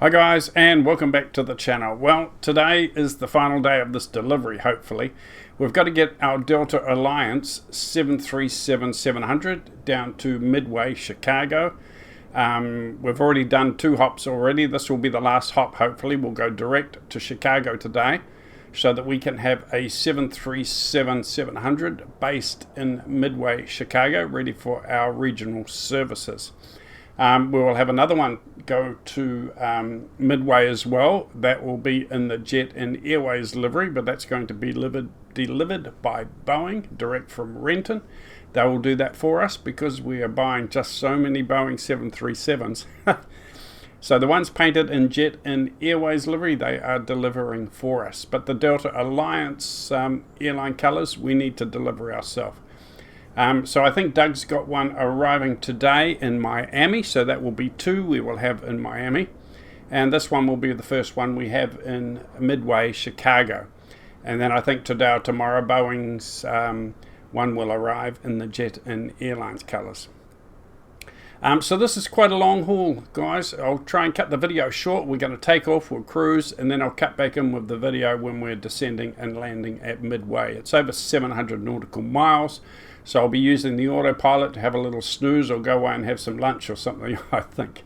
Hi guys, and welcome back to the channel. Well, today is the final day of this delivery, hopefully. We've got to get our Delta Alliance 737-700 down to Midway, Chicago. We've already done 2 hops already. This will be the last hop, hopefully. We'll go direct to Chicago today so that we can have a 737-700 based in Midway, Chicago, ready for our regional services. We will have another one go to Midway as well. That will be in the Jet and Airways livery, but that's going to be delivered by Boeing direct from Renton. They will do that for us because we are buying just so many Boeing 737s. So the ones painted in Jet and Airways livery, they are delivering for us. But the Delta Alliance airline colours, we need to deliver ourselves. So I think Doug's got one arriving today in Miami, so that will be 2 we will have in Miami, and this one will be the first one we have in Midway, Chicago. And then I think today or tomorrow Boeing's one will arrive in the Jet and Airlines colours. So this is quite a long haul, guys. I'll try and cut the video short. We're going to take off, we'll cruise, and then I'll cut back in with the video when we're descending and landing at Midway. It's over 700 nautical miles. So I'll be using the autopilot to have a little snooze or go away and have some lunch or something, I think.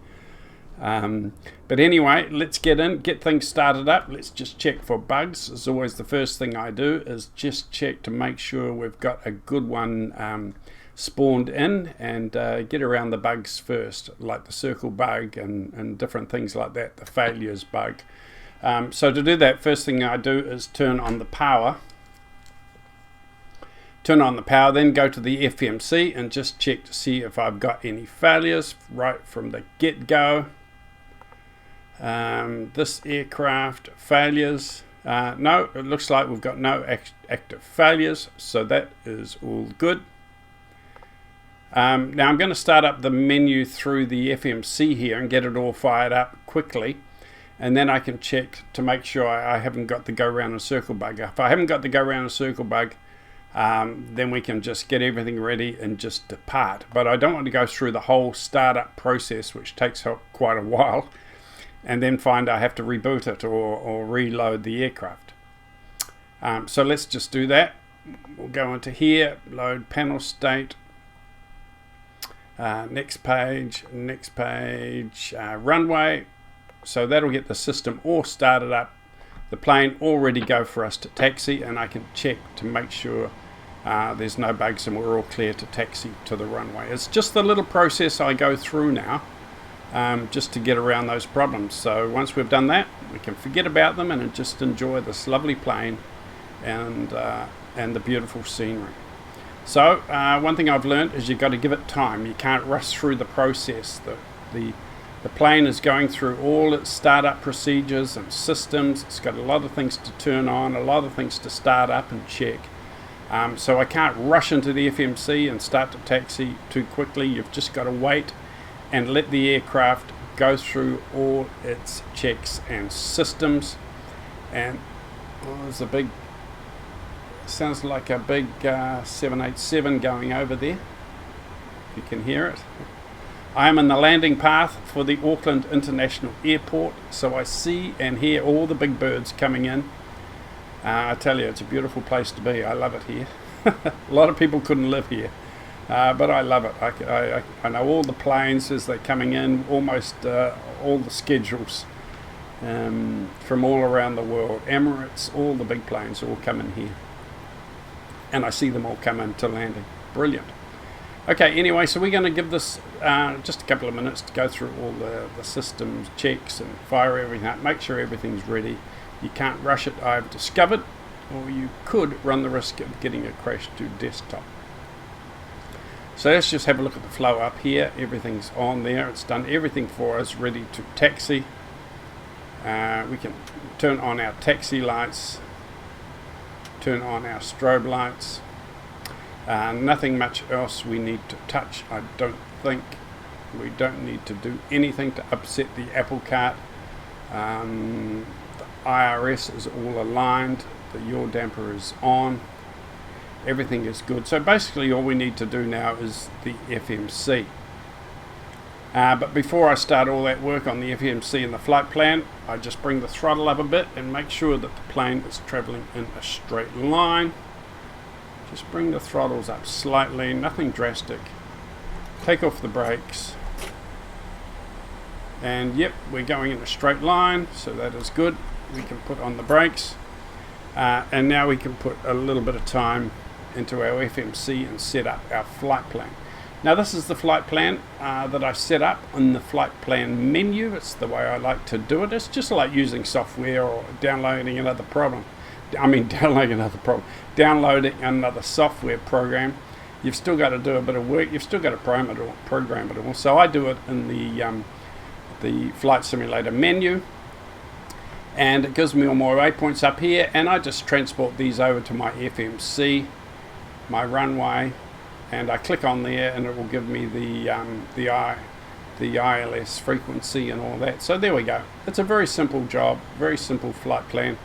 But anyway, let's get in, get things started up. Let's just check for bugs. As always, the first thing I do is just check to make sure we've got a good one spawned in, and get around the bugs first, like the circle bug and different things like that, the failures bug. So to do that, first thing I do is turn on the power. Turn on the power, then go to the FMC and just check to see if I've got any failures right from the get-go. This aircraft failures. No, it looks like we've got no active failures, so that is all good. Now I'm going to start up the menu through the FMC here and get it all fired up quickly, and then I can check to make sure I haven't got the go round and circle bug. If I haven't got the go round and circle bug, then we can just get everything ready and just depart. But I don't want to go through the whole startup process, which takes quite a while, and then find I have to reboot it or reload the aircraft. So let's just do that. We'll go into here, load panel state, next page, runway. So that'll get the system all started up, the plane all ready to go for us to taxi, and I can check to make sure there's no bugs and we're all clear to taxi to the runway. It's just the little process I go through now, just to get around those problems. So once we've done that, we can forget about them and just enjoy this lovely plane and the beautiful scenery. So one thing I've learned is you've got to give it time. You can't rush through the process. The plane is going through all its startup procedures and systems. It's got a lot of things to turn on, a lot of things to start up and check. So I can't rush into the FMC and start to taxi too quickly. You've just got to wait and let the aircraft go through all its checks and systems. And there's a big, sounds like a big 787 going over there. You can hear it. I am in the landing path for the Auckland International Airport, so I see and hear all the big birds coming in. I tell you, it's a beautiful place to be. I love it here. A lot of people couldn't live here, but I love it. I know all the planes as they're coming in, almost all the schedules from all around the world. Emirates, all the big planes all come in here, and I see them all come into landing. Brilliant. Okay, anyway, so we're going to give this just a couple of minutes to go through all the systems checks and fire everything up, make sure everything's ready. You can't rush it, I've discovered, or you could run the risk of getting a crash to desktop. So let's just have a look at the flow up here. Everything's on there. It's done everything for us, ready to taxi. We can turn on our taxi lights, turn on our strobe lights. Nothing much else we need to touch, I don't think. We don't need to do anything to upset the apple cart. The IRS is all aligned, the yaw damper is on, everything is good. So basically all we need to do now is the FMC. But before I start all that work on the FMC and the flight plan, I just bring the throttle up a bit and make sure that the plane is traveling in a straight line. Just bring the throttles up slightly, nothing drastic. Take off the brakes. And yep, we're going in a straight line, so that is good. We can put on the brakes. And now we can put a little bit of time into our FMC and set up our flight plan. Now this is the flight plan that I set up in the flight plan menu. It's the way I like to do it. It's just like using software or downloading another downloading another software program. You've still got to do a bit of work. You've still got to program it all. So I do it in the flight simulator menu, and it gives me all my waypoints up here, and I just transport these over to my FMC, my runway, and I click on there and it will give me the ILS frequency and all that. So there we go. It's a very simple job, very simple flight plan.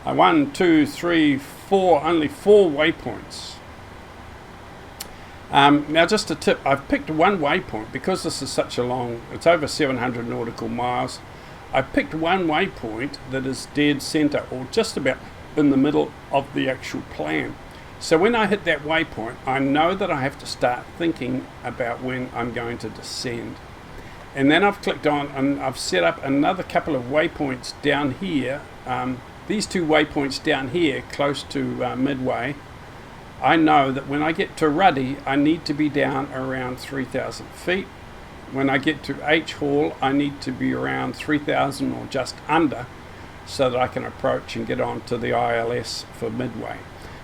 1, 2, 3, 4, only 4 waypoints. Now just a tip, I've picked one waypoint because this is such a long, it's over 700 nautical miles. I picked one waypoint that is dead center, or just about in the middle of the actual plan. So when I hit that waypoint, I know that I have to start thinking about when I'm going to descend. And then I've clicked on and I've set up another couple of waypoints down here. These 2 waypoints down here close to Midway. I know that when I get to Ruddy, I need to be down around 3,000 feet. When I get to H-Hall, I need to be around 3,000 or just under, so that I can approach and get on to the ILS for Midway.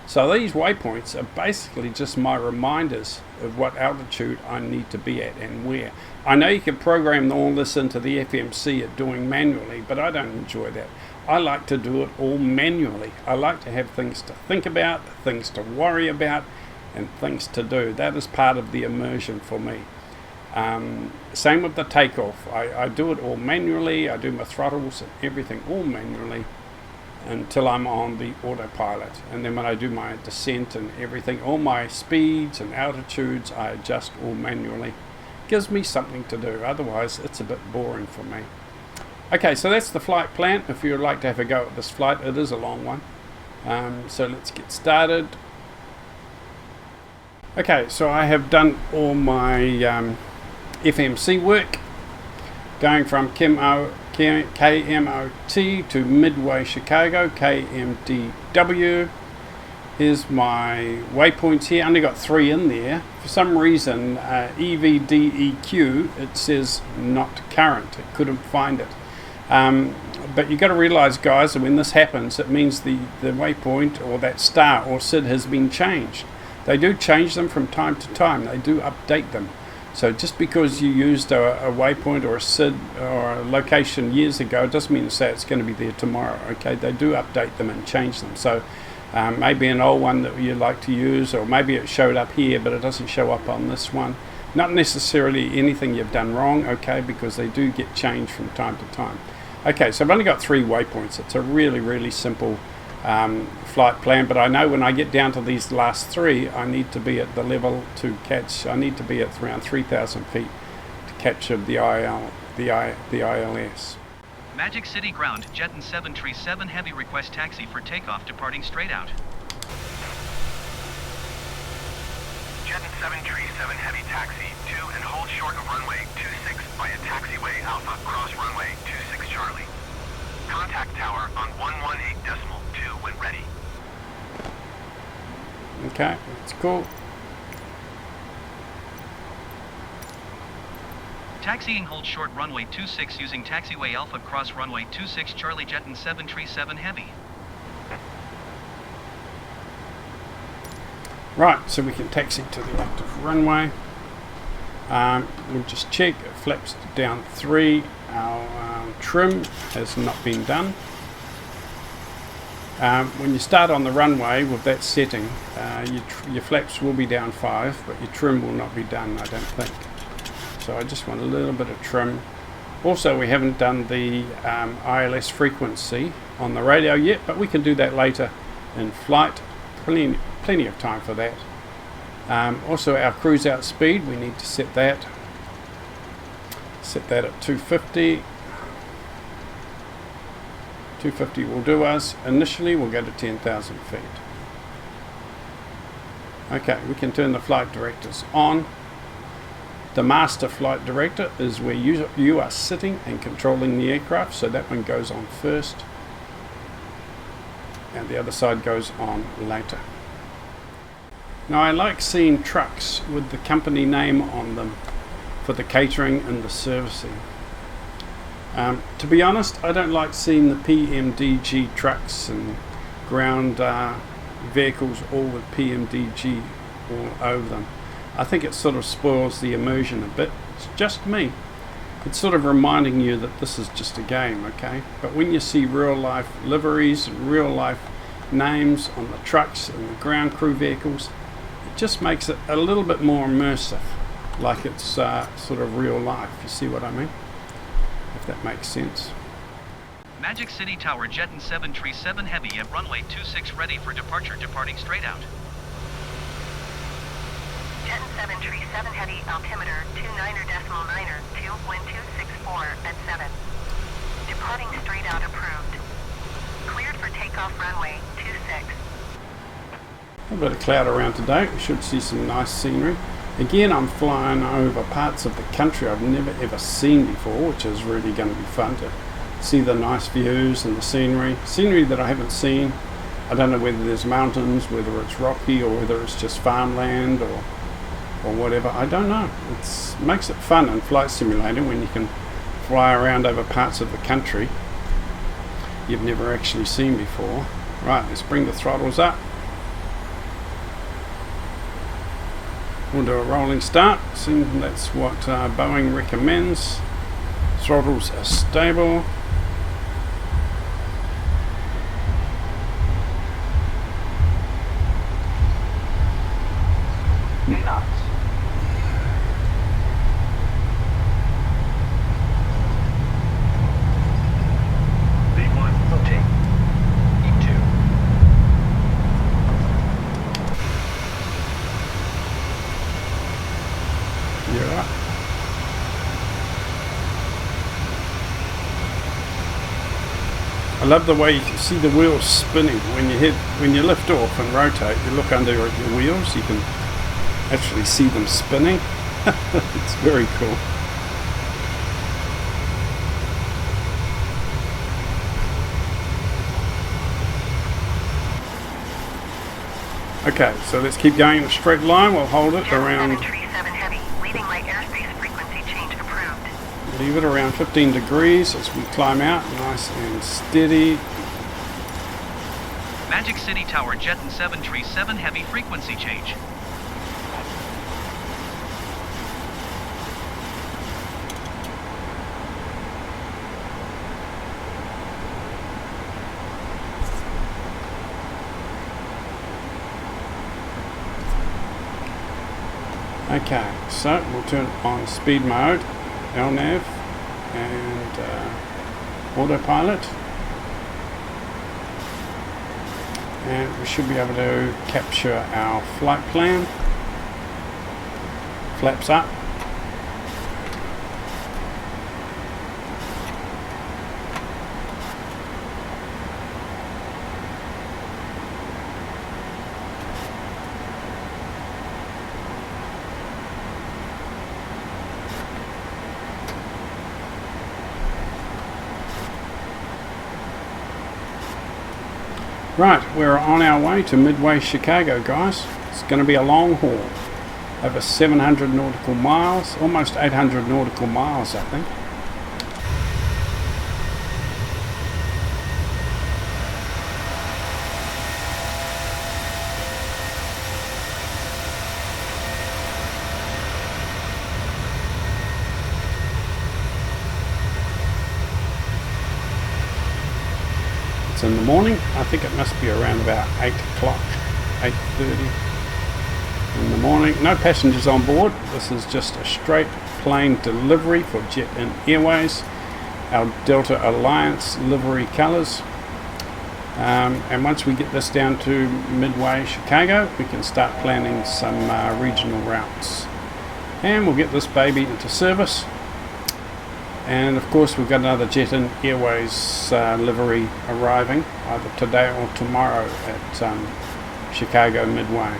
So these waypoints are basically just my reminders of what altitude I need to be at and where. I know you can program all this into the FMC at doing manually, but I don't enjoy that. I like to do it all manually. I like to have things to think about, things to worry about, and things to do. That is part of the immersion for me. Same with the takeoff. I do it all manually. I do my throttles and everything all manually until I'm on the autopilot. And then when I do my descent and everything, all my speeds and altitudes, I adjust all manually. Gives me something to do. Otherwise, it's a bit boring for me. Okay, so that's the flight plan. If you'd like to have a go at this flight, it is a long one. So let's get started. Okay, so I have done all my FMC work, going from KMOT to Midway Chicago, KMDW. Here's my waypoints here. I only got 3 in there. For some reason, EVDEQ, it says not current. It couldn't find it. But you've got to realize, guys, that when this happens, it means the waypoint or that star or SID has been changed. They do change them from time to time. They do update them. So just because you used a waypoint or a SID or a location years ago doesn't mean to say it's going to be there tomorrow. Okay, they do update them and change them. So maybe an old one that you'd like to use, or maybe it showed up here but it doesn't show up on this one. Not necessarily anything you've done wrong, okay, because they do get changed from time to time. Okay, so I've only got 3 waypoints. It's a really, really simple flight plan, but I know when I get down to these last 3, I need to be at the level to catch. I need to be at around 3,000 feet to catch the ILS. Magic City ground, Jetton 737 Heavy request taxi for takeoff departing straight out. Jetton 737 Heavy taxi to and hold short of runway 26 via taxiway Alpha cross runway 26 Charlie. Contact tower on 118.2 when ready. Okay, that's cool. Taxiing hold short runway 26 using taxiway Alpha cross runway 26 Charlie Jetton 737 Heavy. Right, so we can taxi to the active runway. We'll just check, flaps down 3. Our trim has not been done. When you start on the runway with that setting, your flaps will be down 5, but your trim will not be done, I don't think. So I just want a little bit of trim. Also, we haven't done the ILS frequency on the radio yet, but we can do that later in flight. Plenty of time for that. Also, our cruise out speed, we need to set that. Set that at 250. 250 will do us. Initially we'll go to 10,000 feet. Okay, we can turn the flight directors on. The master flight director is where you are sitting and controlling the aircraft, so that one goes on first and the other side goes on later. Now I like seeing trucks with the company name on them for the catering and the servicing. To be honest, I don't like seeing the PMDG trucks and ground vehicles all with PMDG all over them. I think it sort of spoils the immersion a bit. It's just me. It's sort of reminding you that this is just a game, okay? But when you see real life liveries and real life names on the trucks and the ground crew vehicles, it just makes it a little bit more immersive, like it's sort of real life. You see what I mean? If that makes sense. Magic City Tower Jetton 737 Heavy at runway 26 ready for departure, departing straight out. Jetton 737 Heavy, altimeter 29.9er, 2, wind 264 at 7. Departing straight out approved. Cleared for takeoff runway 26. A bit of cloud around today. We should see some nice scenery. Again, I'm flying over parts of the country I've never ever seen before, which is really going to be fun to see the nice views and the scenery that I haven't seen. I don't know whether there's mountains, whether it's rocky, or whether it's just farmland or whatever. I don't know. It makes it fun in Flight Simulator when you can fly around over parts of the country you've never actually seen before. Right, let's bring the throttles up. We'll do a rolling start. Seems that's what Boeing recommends. Throttles are stable. Knots. V1, rotate. E2. You're up. I love the way you can see the wheels spinning when you lift off and rotate. You look under your wheels, you can actually see them spinning. It's very cool. Okay, so let's keep going in a straight line. We'll hold it around. 737 Heavy, leading my airspace frequency change approved. Leave it around 15 degrees as we climb out, nice and steady. Magic City Tower Jetton 737 Heavy frequency change. Okay, so we'll turn on speed mode, LNAV, and autopilot, and we should be able to capture our flight plan. Flaps up. Right, we're on our way to Midway Chicago, guys. It's going to be a long haul. Over 700 nautical miles, almost 800 nautical miles, I think. It's in the morning. I think it must be around about 8 o'clock, 8:30 in the morning. No passengers on board. This is just a straight plane delivery for Jet-In Airways, our Delta Alliance livery colors. And once we get this down to Midway Chicago, we can start planning some regional routes. And we'll get this baby into service And of course we've got another Jet Airways livery arriving either today or tomorrow at Chicago Midway.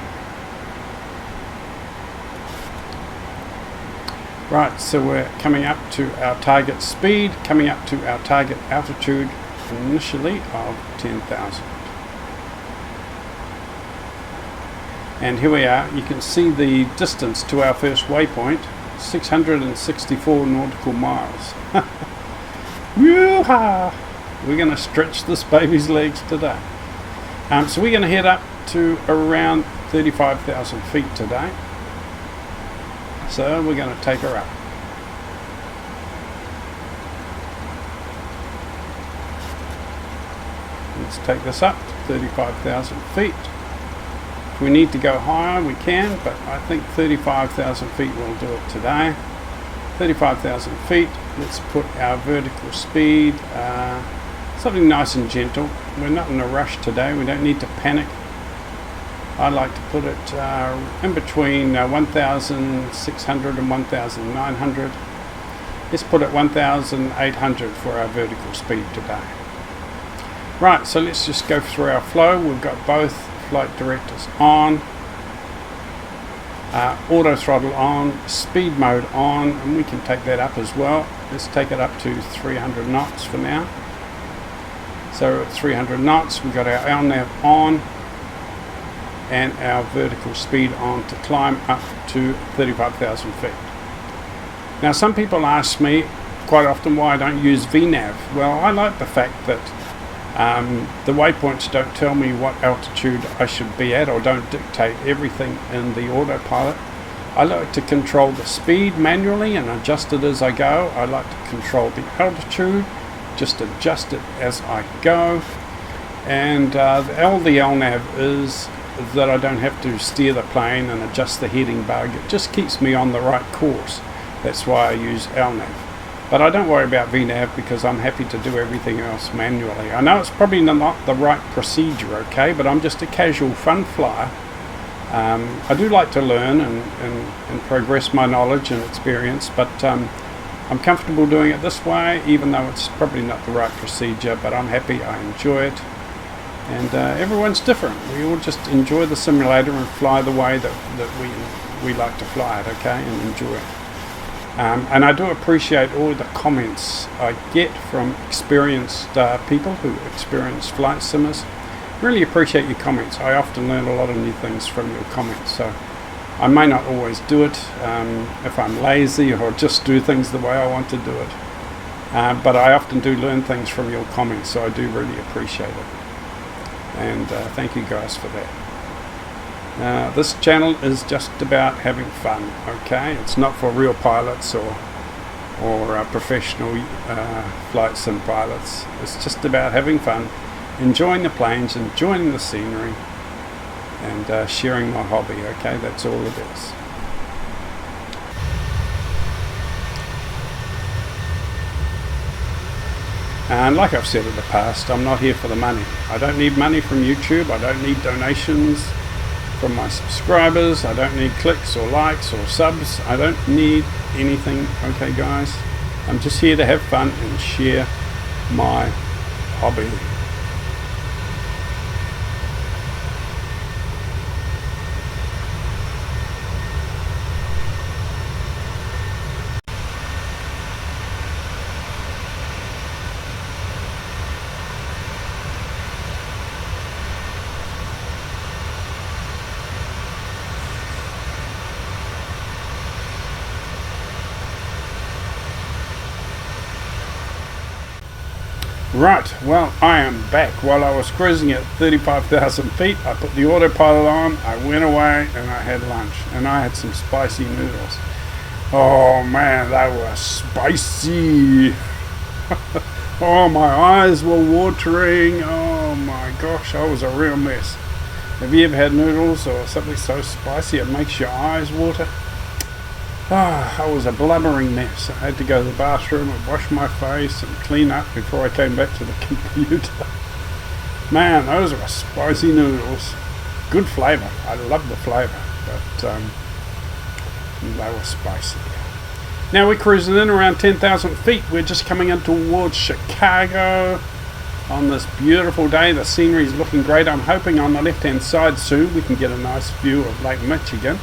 Right, so we're coming up to our target speed, coming up to our target altitude initially of 10,000. And here we are. You can see the distance to our first waypoint, 664 nautical miles. Woo-ha! We're going to stretch this baby's legs today. So we're going to head up to around 35,000 feet today. So we're going to take her up. Let's take this up to 35,000 feet. If we need to go higher, we can, but I think 35,000 feet will do it today. 35,000 feet, let's put our vertical speed, something nice and gentle. We're not in a rush today, we don't need to panic. I like to put it in between 1,600 and 1,900. Let's put it 1,800 for our vertical speed today. Right, so let's just go through our flow. We've got both flight directors on, auto throttle on, speed mode on, and we can take that up as well. Let's take it up to 300 knots for now. So at 300 knots, we've got our LNAV on and our vertical speed on to climb up to 35,000 feet. Now some people ask me quite often why I don't use VNAV. Well, I like the fact that the waypoints don't tell me what altitude I should be at, or don't dictate everything in the autopilot. I like to control the speed manually and adjust it as I go. I like to control the altitude, just adjust it as I go. And all the LNAV is that I don't have to steer the plane and adjust the heading bug. It just keeps me on the right course. That's why I use LNAV. But I don't worry about VNAV because I'm happy to do everything else manually. I know it's probably not the right procedure, okay, but I'm just a casual fun flyer. I do like to learn and progress my knowledge and experience, but I'm comfortable doing it this way, even though it's probably not the right procedure, but I'm happy, I enjoy it. And everyone's different. We all just enjoy the simulator and fly the way that we like to fly it, okay, and enjoy it. And I do appreciate all the comments I get from experienced people who experience flight simmers. Really appreciate your comments. I often learn a lot of new things from your comments. So I may not always do it if I'm lazy or just do things the way I want to do it. But I often do learn things from your comments, so I do really appreciate it. And thank you guys for that. This channel is just about having fun, okay? It's not for real pilots or professional flight sim pilots. It's just about having fun, enjoying the planes, enjoying the scenery, and sharing my hobby, okay? That's all it is. And like I've said in the past, I'm not here for the money. I don't need money from YouTube. I don't need donations from my subscribers. I don't need clicks or likes or subs. I don't need anything, okay guys? I'm just here to have fun and share my hobby. Right, well, I am back. While I was cruising at 35,000 feet, I put the autopilot on, I went away, and I had lunch. And I had some spicy noodles. Oh man, they were spicy. Oh, my eyes were watering. Oh my gosh, I was a real mess. Have you ever had noodles or something so spicy it makes your eyes water? I was a blubbering mess. I had to go to the bathroom and wash my face and clean up before I came back to the computer. Man, those were spicy noodles. Good flavour. I love the flavour, but they were spicy. Now we're cruising in around 10,000 feet. We're just coming in towards Chicago on this beautiful day. The scenery is looking great. I'm hoping on the left hand side soon we can get a nice view of Lake Michigan.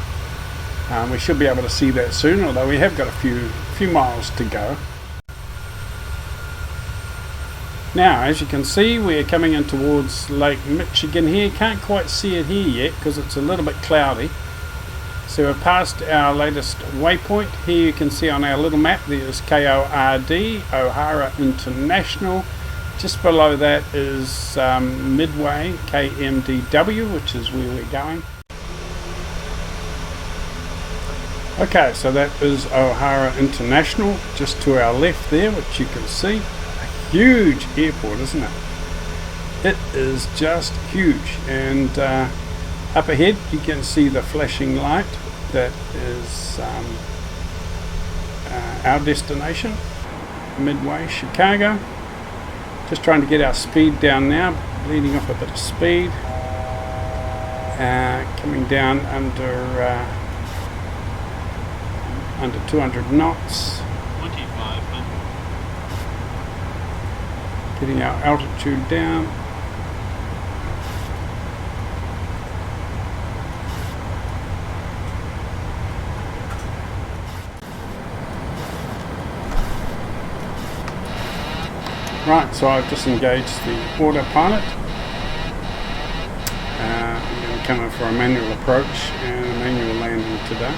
We should be able to see that soon, although we have got a few miles to go. Now, as you can see, we're coming in towards Lake Michigan here. Can't quite see it here yet because it's a little bit cloudy. So we're past our latest waypoint. Here you can see on our little map there's KORD, O'Hara International. Just below that is Midway, KMDW, which is where we're going. Okay, so that is O'Hara International, just to our left there, which you can see. A huge airport, isn't it? It is just huge. And up ahead you can see the flashing light. That is our destination, Midway Chicago. Just trying to get our speed down now, leading off a bit of speed. Coming down under 200 knots. 2,500. Getting our altitude down. Right, so I've just engaged the autopilot. I'm going to come in for a manual approach and a manual landing today.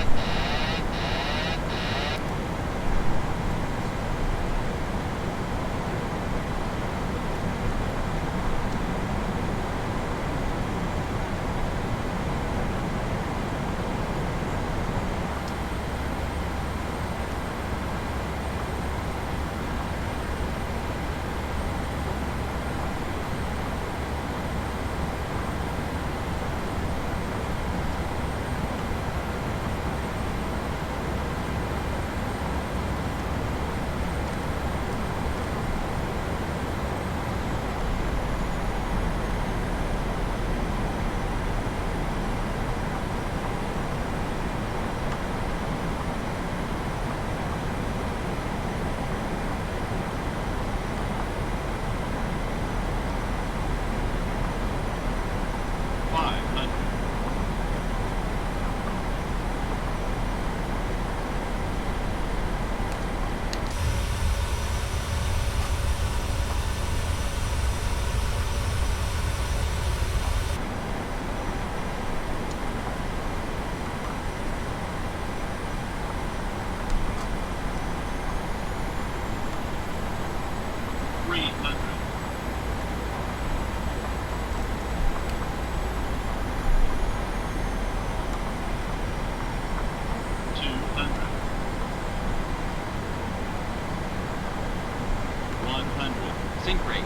Sync rate.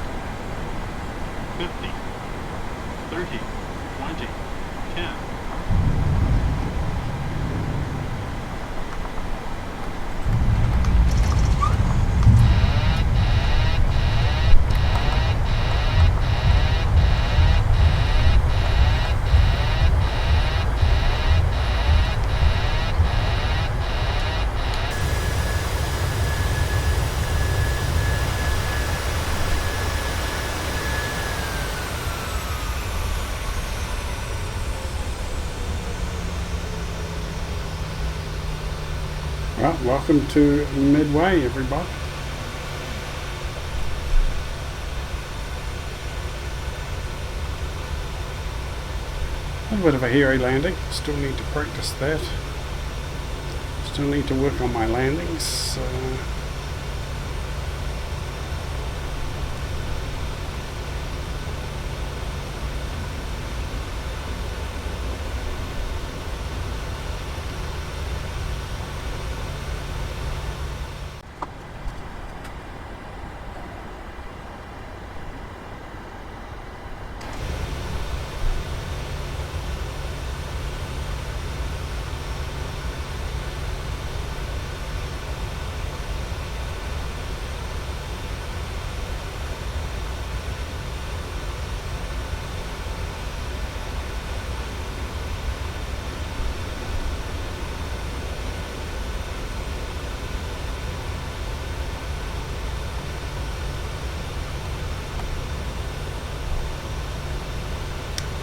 50, 30, 20, 10. Well, welcome to Midway, everybody. A little bit of a hairy landing. Still need to practice that. Still need to work on my landings.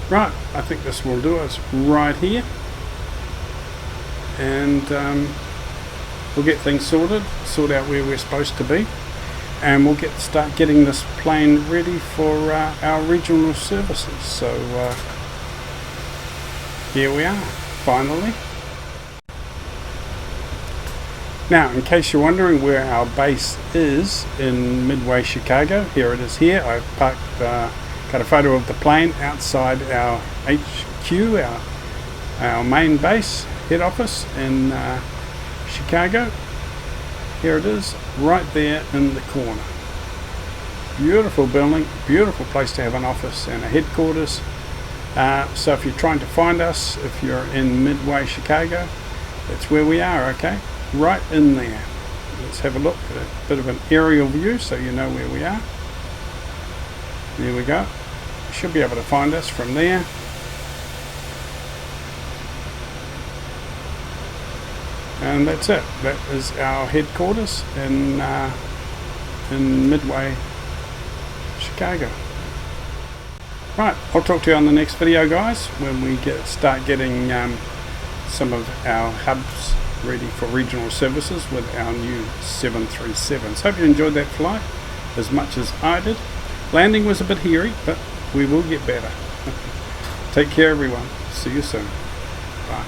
Right, I think this will do us right here, and we'll get things sorted, sort out where we're supposed to be, and we'll start getting this plane ready for our regional services. So here we are, finally. Now, in case you're wondering where our base is in Midway, Chicago, here it is here. I've parked, got a photo of the plane outside our HQ, our main base, head office in Chicago. Here it is, right there in the corner. Beautiful building, beautiful place to have an office and a headquarters. So if you're trying to find us, if you're in Midway, Chicago, that's where we are, okay? Right in there. Let's have a look at a bit of an aerial view so you know where we are. There we go. You should be able to find us from there. And that's it. That is our headquarters in Midway, Chicago. Right, I'll talk to you on the next video, guys, when we start getting some of our hubs ready for regional services with our new 737s. Hope you enjoyed that flight as much as I did. Landing was a bit hairy, but we will get better. Take care, everyone. See you soon. Bye.